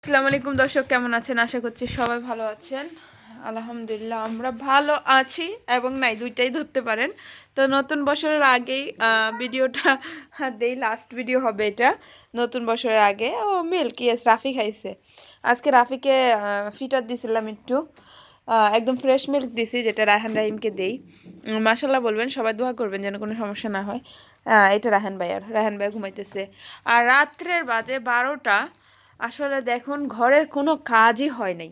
আসসালামু আলাইকুম দর্শক, কেমন আছেন? আশা করছি সবাই ভালো আছেন। আলহামদুলিল্লাহ আমরা ভালো আছি এবং নাই দুইটাই ধরতে পারেন। তো নতুন বছরের আগেই ভিডিওটা দেই, লাস্ট ভিডিও হবে এটা নতুন বছরের আগে। ও মিল্ক, ইয়েস, রাফি খাইছে আজকে। রাফিকে ফিটার দিছিলাম একটু, একদম ফ্রেশ মিল্ক দিছি, যেটা রায়হান রাহিমকে দেই। মাশাল্লাহ বলবেন, সবাই দোয়া করবেন যেন কোনো সমস্যা না হয়। এটা রায়হান ভাই ঘুমাইতেছে। আর রাত্রের বাজে 12টা। আসলে দেখুন, ঘরের কোনো কাজই হয় নাই।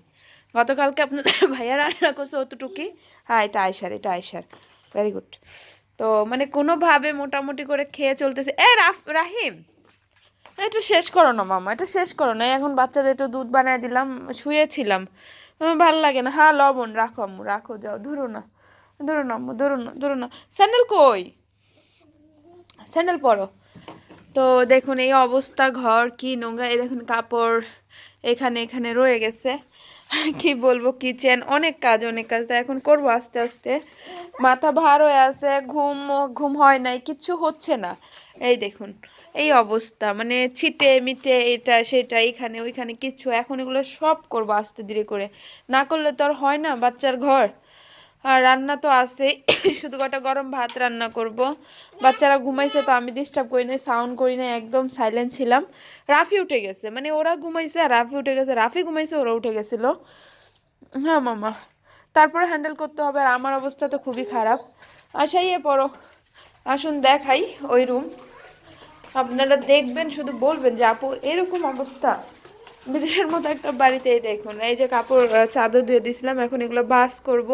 গতকালকে আপনাদের ভাইয়া রান্না করছে অতটুকুই। হ্যাঁ, এটা আয়সার ভেরি গুড। তো মানে কোনোভাবে মোটামুটি করে খেয়ে চলতেছে। রাহিম, এটা শেষ করো না মামা, এটা শেষ করো না। এখন বাচ্চাদের একটু দুধ বানিয়ে দিলাম, শুয়েছিলাম। ভাল লাগে না। হ্যাঁ, লবণ রাখো আম্মু, রাখো, যাও, ধরো না, ধরো না আম্মু, ধরো না, ধরো না। স্যান্ডেল কই? স্যান্ডেল পরো। তো দেখুন এই অবস্থা, ঘর কি নোংরা। এই দেখুন কাপড় এখানে এখানে রয়ে গেছে। কি বলবো, কিচেন, অনেক কাজ তো এখন করবো আস্তে আস্তে। মাথা ভার হয়ে আছে, ঘুম ঘুম হয় নাই, কিচ্ছু হচ্ছে না। এই দেখুন এই অবস্থা, মানে ছিটে মিটে এটা সেটা, এইখানে ওইখানে কিচ্ছু। এখন এগুলো সব করবো আস্তে ধীরে করে, না করলে তো আর হয় না বাচ্চার ঘর। আর রান্না তো আছেই। শুধু কটা গরম ভাত রান্না করব। বাচ্চারা ঘুমাইছে তো আমি ডিস্টার্ব করি না, সাউন্ড করি না, একদম সাইলেন্ট ছিলাম। রাফি উঠে গেছে, মানে ওরা ঘুমাইছে আর রাফি উঠে গেছে, রাফি ঘুমাইছে ওরা উঠে গেছিল। হ্যাঁ মামা, তারপরে হ্যান্ডেল করতে হবে। আর আমার অবস্থা তো খুবই খারাপ। আসাইয়ে পড়ো, আসুন দেখাই ওই রুম। আপনারা দেখবেন, শুধু বলবেন যে আপু এরকম অবস্থা বিদেশের মতো একটা বাড়িতে। এই দেখুন, এই যে কাপড় চাদর ধুয়ে দিয়েছিলাম, এখন এগুলো বাস করব।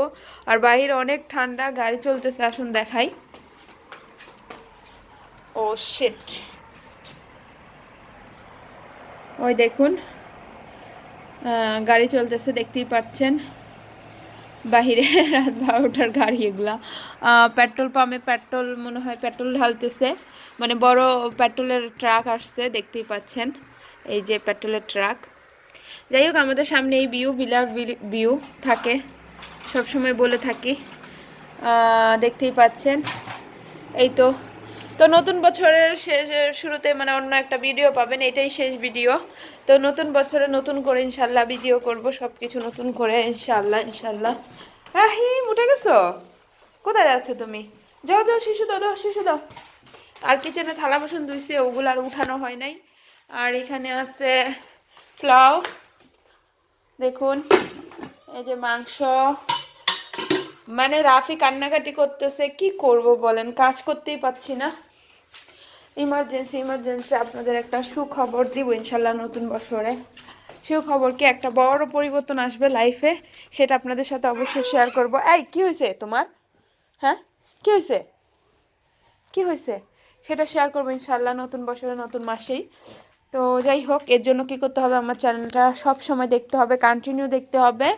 আর বাইরে অনেক ঠান্ডা, গাড়ি চলতেছে, আসুন দেখাই। ও শিট, ওই দেখুন গাড়ি চলতেছে, দেখতেই পাচ্ছেন বাহিরে। রাত 12টার গাড়ি এগুলা। পেট্রোল পাম্পে পেট্রোল, মনে হয় পেট্রোল ঢালতেছে, মানে বড় পেট্রোলের ট্রাক আসছে, দেখতেই পাচ্ছেন এই যে পেট্রোলের ট্রাক। যাই হোক, আমাদের সামনে এই ভিলার ভিউ থাকে, সবসময় বলে থাকি। দেখতেই পাচ্ছেন এই তো। তো নতুন বছরের শুরুতে মানে অন্য একটা ভিডিও পাবেন, এটাই শেষ ভিডিও। তো নতুন বছরে নতুন করে ইনশাল্লাহ ভিডিও করব, সব কিছু নতুন করে ইনশাল্লাহ ইনশাল্লাহ। রাহিম, উঠে গেছো? কোথায় যাচ্ছ তুমি? যাও যাও, শিশু দাও, দাও শিশু দাও। আর কিচেনে থালা বাসন ধুইছে, ওগুলো আর উঠানো হয় নাই। আর এখানে আছে পোলাও, দেখুন এই যে মাংস। মানে রাফি কান্নাকাটি করতেছে, কি করব বলেন, কাজ করতেই পাচ্ছি না। ইমার্জেন্সি ইমার্জেন্সি আপনাদের একটা সুখবর দিব ইনশাল্লাহ নতুন বছরে। সুখবর কি, একটা বড় পরিবর্তন আসবে লাইফে, সেটা আপনাদের সাথে অবশ্যই শেয়ার করব। এই কি হয়েছে তোমার? হ্যাঁ, কি হয়েছে? কি হয়েছে সেটা শেয়ার করবো ইনশাল্লাহ নতুন বছরে নতুন মাসেই। তো যাই হোক, এর জন্য কি করতে হবে, আমার চ্যানেলটা সব সময় দেখতে হবে, কন্টিনিউ দেখতে হবে।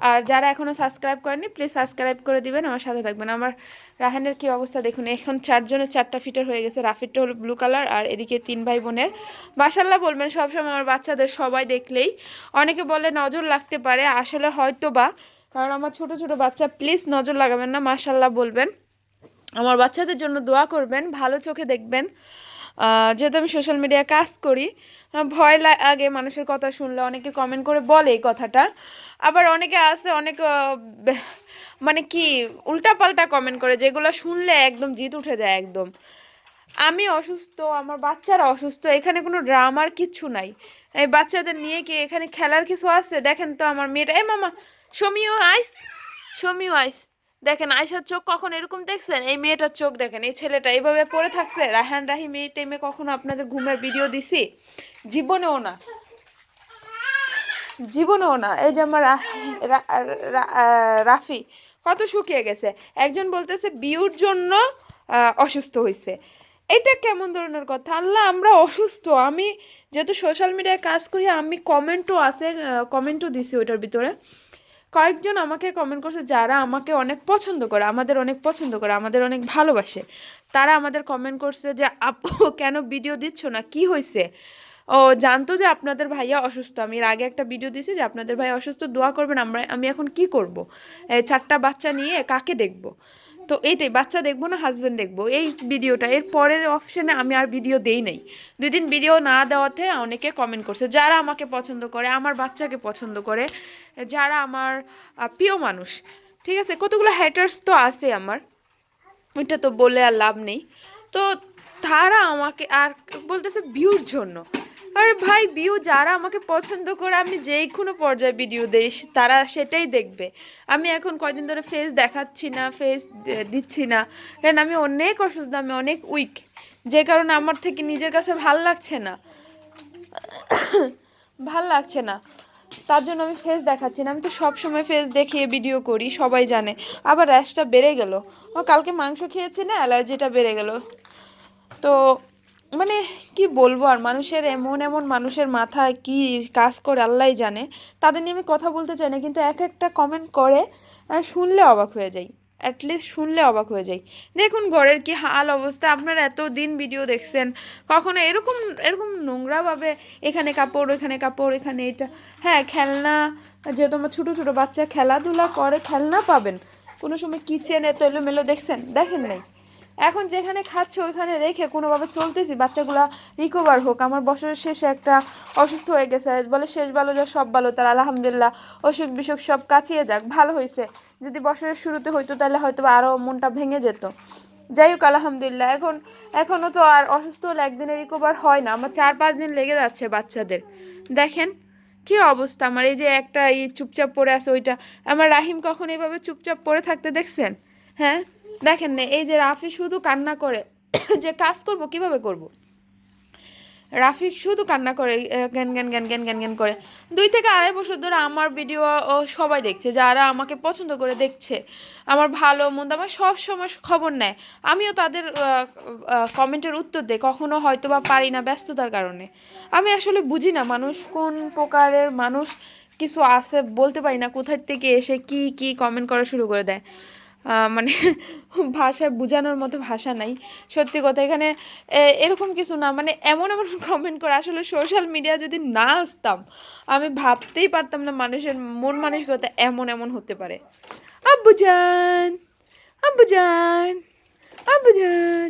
আর যারা এখনও সাবস্ক্রাইব করেনি, প্লিজ সাবস্ক্রাইব করে দিবেন, আমার সাথে থাকবেন। আমার রাহানের কি অবস্থা দেখুন, এখন 4 জনের 4টা ফিটার হয়ে গেছে। রাফিরটা হলো ব্লু কালার, আর এদিকে 3 ভাই বোনের। মাশাল্লাহ বলবেন সবসময়, আমার বাচ্চাদের সবাই দেখলেই অনেকে বলে নজর লাগতে পারে, আসলে হয়তো বা, কারণ আমার ছোট ছোট বাচ্চা, প্লিজ নজর লাগাবেন না, মাশাল্লাহ বলবেন। আমার বাচ্চাদের জন্য দোয়া করবেন, ভালো চোখে দেখবেন। যেহেতু আমি সোশ্যাল মিডিয়ায় কাজ করি, ভয় লাগে মানুষের কথা শুনলে, অনেকে কমেন্ট করে বলে এই কথাটা। আবার অনেকে আছে অনেক মানে কি উল্টাপাল্টা কমেন্ট করে, যেগুলো শুনলে একদম জিত উঠে যায় একদম। আমি অসুস্থ, আমার বাচ্চারা অসুস্থ, এখানে কোনো ড্রামার কিচ্ছু নাই। এই বাচ্চাদের নিয়ে কি এখানে খেলার কিছু আছে? দেখেন তো আমার মেয়েটা, এই মামা, সমিও আইস, সমিও আইস। দেখেন আয়সার চোখ কখন এরকম দেখছেন? এই মেয়েটার চোখ দেখেন, এই ছেলেটা এইভাবে পড়ে থাকছে। রায়হান রাহিম এই টাইমে কখনো আপনাদের ঘুমের ভিডিও দিছি? জীবনেও না, জীবনেও না। এই যে আমার রাফি কত শুকিয়ে গেছে। একজন বলতেছে বিউর জন্য অসুস্থ হয়েছে। এটা কেমন ধরনের কথা? আল্লাহ, আমরা অসুস্থ। আমি যেহেতু সোশ্যাল মিডিয়ায় কাজ করি, আমি কমেন্টও আছে, কমেন্টও দিছি ওইটার ভিতরে। কয়েকজন আমাকে কমেন্ট করছে যারা আমাকে অনেক পছন্দ করে, আমাদের অনেক পছন্দ করে, আমাদের অনেক ভালোবাসে। তারা আমাদের কমেন্ট করছে যে আপু কেন ভিডিও দিচ্ছ না, কি হয়েছে? ও জানতো যে আপনাদের ভাইয়া অসুস্থ। আমি এর আগে একটা ভিডিও দিয়েছি যে আপনাদের ভাই অসুস্থ, দোয়া করবেন। আমি এখন কি করব? 4টা বাচ্চা নিয়ে কাকে দেখব? তো এইটাই, বাচ্চা দেখবো না হাজব্যান্ড দেখবো, এই ভিডিওটা। এর পরের অপশানে আমি আর ভিডিও দেই নাই। 2 দিন ভিডিও না দেওয়াতে অনেকে কমেন্ট করছে, যারা আমাকে পছন্দ করে, আমার বাচ্চাকে পছন্দ করে, যারা আমার প্রিয় মানুষ, ঠিক আছে। কতগুলো হ্যাটার্স তো আছে আমার, ওইটা তো বলে আর লাভ নেই। তো তারা আমাকে আর বলতেছে ভিউর জন্য। আরে ভাই, ভিউ যারা আমাকে পছন্দ করে, আমি যেই কোনো পর্যায়ে ভিডিও দেই তারা সেটাই দেখবে। আমি এখন কয়দিন ধরে ফেস দেখাচ্ছি না, ফেস দিচ্ছি না, কারণ আমি অনেক অসুস্থ, আমি অনেক উইক, যে কারণে আমার থেকে নিজের কাছে ভাল লাগছে না, ভাল লাগছে না, তার জন্য আমি ফেস দেখাচ্ছি না। আমি তো সব সময় ফেস দেখিয়ে ভিডিও করি, সবাই জানে। আবার র্যাশটা বেড়ে গেল, ও কালকে মাংস খেয়েছি না, অ্যালার্জিটা বেড়ে গেল। তো মানে কি বলবো আর, মানুষের এমন এমন মানুষের মাথায় কি কাজ করে আল্লাহই জানে। তাদের নিয়ে আমি কথা বলতে চাই না, কিন্তু এক একটা কমেন্ট করে, শুনলে অবাক হয়ে যাই, অ্যাটলিস্ট শুনলে অবাক হয়ে যাই। দেখুন ঘরের কি হাল অবস্থা, আপনারা এত দিন ভিডিও দেখছেন, কখনো এরকম এরকম নোংরাভাবে এখানে কাপড় ওইখানে কাপড় এখানে এটা। হ্যাঁ, খেলনা, যেহেতু আমার ছোটো ছোটো বাচ্চা খেলাধুলা করে, খেলনা পাবেন। কোনো সময় কিচেন এত এলোমেলো দেখছেন? দেখেন নাই। এখন যেখানে খাচ্ছে ওইখানে রেখে কোনোভাবে চলতেছি, বাচ্চাগুলা রিকভার হোক। আমার বছরের শেষে একটা অসুস্থ হয়ে গেছে, বলে শেষ ভালো যা সব ভালো তার, আলহামদুলিল্লাহ। অসুখ বিসুখ সব কাচিয়ে যাক, ভালো হয়েছে। যদি বছরের শুরুতে হইতো তাহলে হয়তো আরও মনটা ভেঙে যেত। যাই হোক, আলহামদুলিল্লাহ। এখনও তো আর অসুস্থ হলে একদিনে রিকভার হয় না, আমার 4-5 দিন লেগে যাচ্ছে বাচ্চাদের। দেখেন কি অবস্থা আমার, এই যে একটা এই চুপচাপ পড়ে আছে ওইটা। আমার রাহিম কখন এভাবে চুপচাপ পড়ে থাকতে দেখছেন? হ্যাঁ, দেখেন না, এই যে রাফি শুধু কান্না করে যে কাজ করব কিভাবে করব। রাফিক শুধু কান্না করে, জ্ঞান জ্ঞান জ্ঞান জ্ঞান জ্ঞান জ্ঞান করে। 2 থেকে 2.5 বছর ধরে আমার ভিডিও ও সবাই দেখছে, যারা আমাকে পছন্দ করে দেখছে, আমার ভালো মন্দ আমার সব সময় খবর নেয়। আমিও তাদের কমেন্টের উত্তর দিই, কখনো হয়তো বা পারি না ব্যস্ততার কারণে। আমি আসলে বুঝি না মানুষ কোন প্রকারের মানুষ, কিছু আছে বলতে পারি না, কোথায় থেকে এসে কি কি কমেন্ট করা শুরু করে দেয়। মানে ভাষায় বোঝানোর মতো ভাষা নাই, সত্যি কথা। এখানে এরকম কিছু না, মানে এমন এমন কমেন্ট করে, আসলে সোশ্যাল মিডিয়া যদি না আসতাম আমি ভাবতেই পারতাম না মানুষের মন মানসিকতা এমন এমন হতে পারে। আব্বুজান, আব্বুজান, আব্বুজান,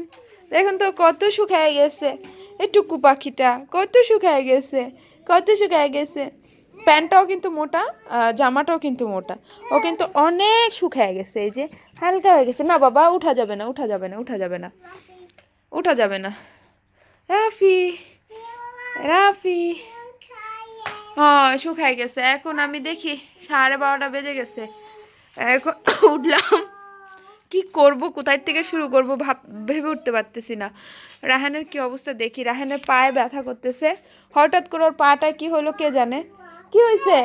দেখুন তো কত শুকায় গেছে, এই টুকু পাখিটা কত শুকায় গেছে, কত শুকায় গেছে। প্যান্টটাও কিন্তু মোটা, জামাটাও কিন্তু মোটা, ও কিন্তু অনেক শুকায় গেছে। এই যে হালকা হয়ে গেছে। না বাবা, উঠা যাবে না, উঠা যাবে না, উঠা যাবে না, উঠা যাবে না। রাফি, রাফি, হ্যাঁ শুকায় গেছে। এখন আমি দেখি 12:30 বেজে গেছে, এখন উঠলাম, কি করব, কোথায় থেকে শুরু করব ভেবে উঠতে পারতেছি না। রাহানের কি অবস্থা দেখি, রাহানের পায়ে ব্যথা করতেছে হঠাৎ করে, ওর পাটা কি হলো কে জানে। কি হয়েছে?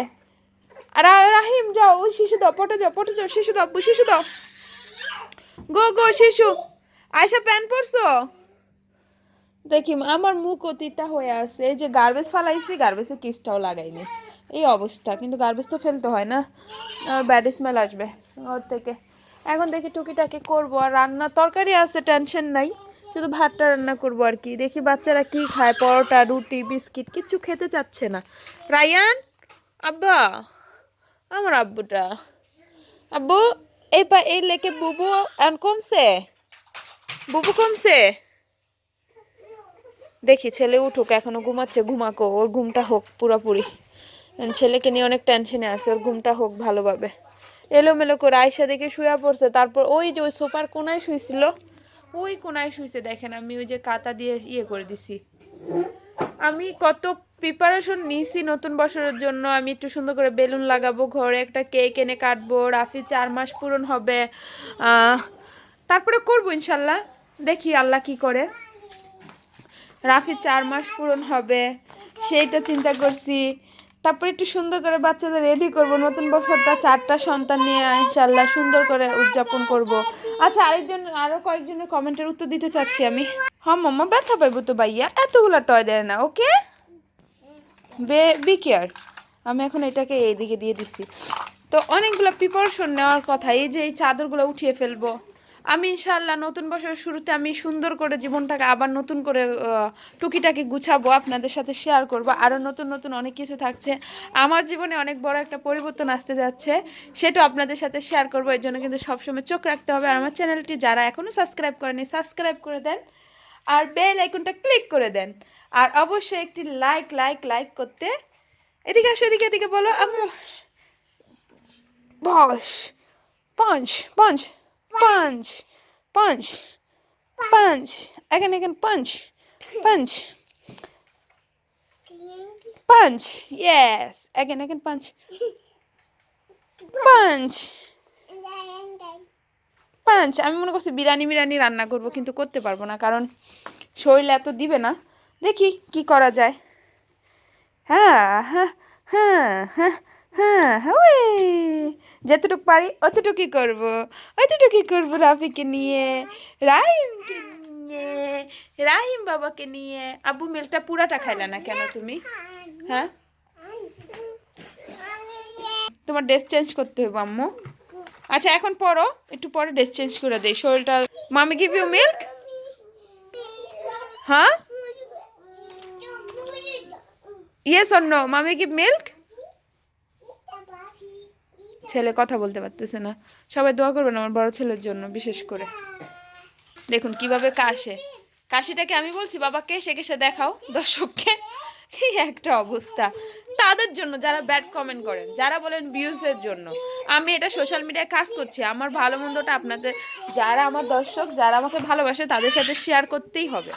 আর রাহিম যাও, ওই শিশু দাও, পটে যাও, পটে যাও, শিশু দাও, শিশু দাও, গো গো শিশু। আয়সা প্যান্ট পরছো? দেখি আমার মুখ অতিটা হয়ে আছে, এই যে গার্বেজ ফালাইছি, গার্বেজে কিসটাও লাগাইনি, এই অবস্থা। কিন্তু গার্বেজ তো ফেলতে হয় না, আর ব্যাড স্মেল আসবে ওর থেকে। এখন দেখি টুকিটাকি করবো, আর রান্না তরকারি আছে, টেনশন নাই, শুধু ভাতটা রান্না করবো আর কি। দেখি বাচ্চারা কি খায়, পরোটা রুটি বিস্কিট কিচ্ছু খেতে চাচ্ছে না। রায়ান, আব্বা, আমার আব্বুটা, আব্বু, এই লেকে বুবু কমছে, বুবু কমছে। দেখি ছেলে উঠুক, এখনো ঘুমাচ্ছে, ঘুমাকো, ওর ঘুমটা হোক পুরোপুরি। ছেলেকে নিয়ে অনেক টেনশনে আছে, ওর ঘুমটা হোক ভালোভাবে। এলোমেলো করে আয়সা দেখে শুয়ে পড়ছে, তারপর ওই যে ওই সোফার কোনায় শুয়েছিল, ওই কোনায় শুয়েছে। দেখেন আমি ওই যে কাতা দিয়ে করে দিছি। আমি কত প্রিপারেশন নিয়েছি নতুন বছরের জন্য। আমি একটু সুন্দর করে বেলুন লাগাবো, ঘরে একটা কেক এনে কাটবো, রাফি 4 মাস পূরণ হবে, তারপরে করবো ইনশাল্লাহ। দেখি আল্লাহ কি করে। রাফি 4 মাস পূরণ হবে, সেইটা চিন্তা করছি। তারপরে একটু সুন্দর করে বাচ্চাদের রেডি করব, নতুন বছরটা 4টা সন্তান নিয়ে ইনশাল্লাহ সুন্দর করে উদযাপন করব। আচ্ছা, আরও কয়েকজনের কমেন্টের উত্তর দিতে চাচ্ছি আমি। হ্যাঁ মাম্মা, ব্যথা পাইবো তো ভাইয়া, এতগুলা টয় দেয় না, ওকে বি কেয়ার। আমি এখন এটাকে এইদিকে দিয়ে দিছি। তো অনেকগুলো প্রিপারেশন নেওয়ার কথা, এই যে এই চাদরগুলো উঠিয়ে ফেলবো, আমি ইনশাআল্লাহ নতুন বছরের শুরুতে আমি সুন্দর করে জীবনটাকে আবার নতুন করে টুকিটাকি গুছাবো, আপনাদের সাথে শেয়ার করব। আরও নতুন নতুন অনেক কিছু থাকছে, আমার জীবনে অনেক বড় একটা পরিবর্তন আসতে যাচ্ছে, সেটাও আপনাদের সাথে শেয়ার করবো। এর জন্য কিন্তু সবসময় চোখ রাখতে হবে। আর আমার চ্যানেলটি যারা এখনও সাবস্ক্রাইব করেনি সাবস্ক্রাইব করে দেন, আর বেল আইকনটা ক্লিক করে দেন, আর অবশ্যই একটি লাইক লাইক লাইক করতে। এদিকে আসো, এদিকে এদিকে বলো আম্মু। বস পাঁচ পাঁচ পাঁচ পাঁচ পাঁচ again again punch punch punch yes again again punch punch punch. আমি মনে করছি বিরিয়ানি রান্না করব, কিন্তু করতে পারবো না, কারণ শরীর এত দিবে না। দেখি কি করা যায়। হ্যাঁ হ্যাঁ হ্যাঁ হ্যাঁ হ্যাঁ হ্যাঁ ওই যতটুকু পারি অতটুকুই করবো, অতটুকুই করবো। রাফিকে নিয়ে, রাহিমকে নিয়ে, রাহিম বাবাকে নিয়ে। আব্বু মিল্কটা পুরাটা খাইলে না কেন তুমি? হ্যাঁ, তোমার ড্রেস চেঞ্জ করতে হবে আম্মু। আচ্ছা এখন পড়ো, একটু পরে ড্রেস চেঞ্জ করে দেই, শরীরটা। মামি গিভ ইউ মিল্ক? হ্যাঁ, ইয়েস অর নো? মামি গিভ মিল্ক? ছেলে কথা বলতে পারতেছে না। সবাই দোয়া করবেন আমার বড় ছেলের জন্য বিশেষ করে। দেখুন কিভাবে কাশে। কাশিটাকে আমি বলছি বাবাকে কেসে দেখাও দর্শককে, কি একটা অবস্থা। তাদের জন্য যারা ব্যাড কমেন্ট করেন, যারা বলেন ভিউজের জন্য, আমি এটা সোশ্যাল মিডিয়ায় কাজ করছি। আমার ভালো মন্দটা আপনাদের, যারা আমার দর্শক, যারা আমাকে ভালোবাসে, তাদের সাথে শেয়ার করতেই হবে।